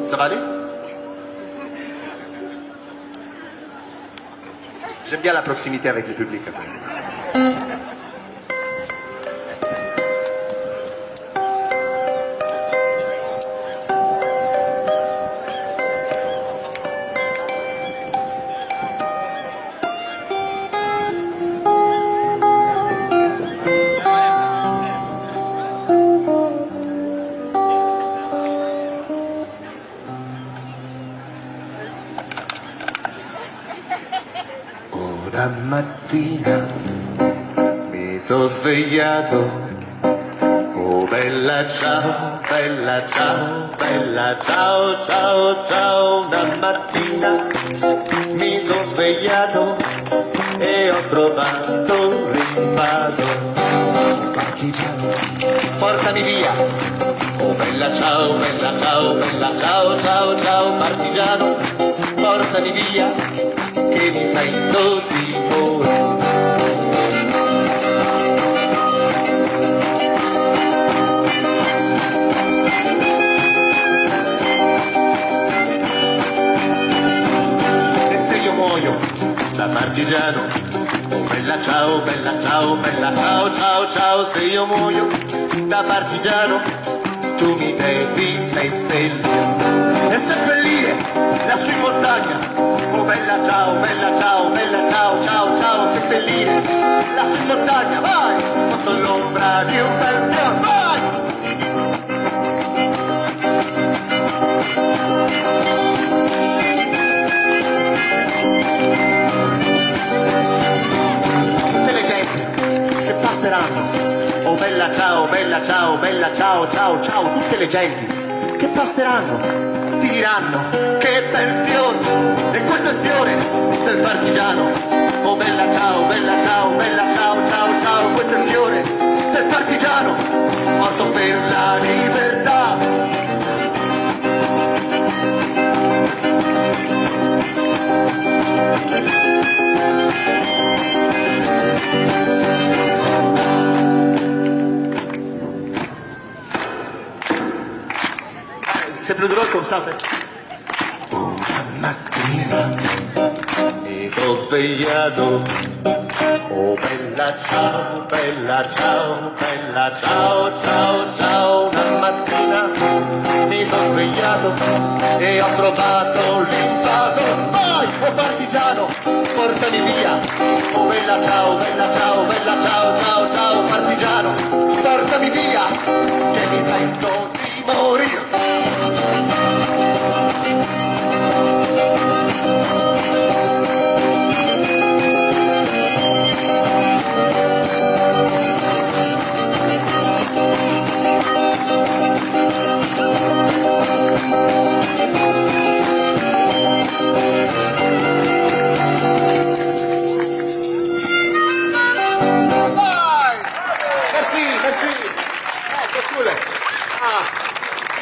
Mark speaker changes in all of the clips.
Speaker 1: Ça va aller? J'aime bien la proximité avec le public. Una mattina mi sono svegliato, oh bella ciao, bella ciao, bella ciao, ciao, ciao. Una mattina mi sono svegliato e ho trovato l'invaso. Partigiano, portami via, oh bella ciao, bella ciao, bella ciao, ciao, ciao. Partigiano, portami via, che mi sento di morire. E se io muoio da partigiano, oh bella ciao, bella ciao, bella ciao, ciao, ciao. Se io muoio da partigiano, tu mi devi seppellire e seppellire lassù in montagna, oh bella ciao, bella ciao, bella ciao, ciao, ciao. Seppellire lassù in montagna, vai, sotto l'ombra di un bel piano, vai. Tutte le genti che passeranno, oh bella ciao, bella ciao, bella ciao, ciao, ciao. Tutte le genti che passeranno ti diranno che bel fiore, e questo è il fiore del partigiano, oh bella ciao, bella ciao, bella ciao, ciao, ciao. Questo è il fiore del partigiano morto per la libertà. C'est plus drôle comme ça en fait. Una mattina mi sono svegliato, oh bella ciao, bella ciao, bella ciao, ciao, ciao. Una mattina mi sono svegliato e ho trovato l'invaso. Vai, oh partigiano, portami via, oh bella ciao, bella ciao, bella ciao, ciao, ciao. Partigiano, portami via, che mi sento di morire.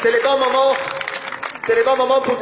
Speaker 1: C'est les bons moments pour vous.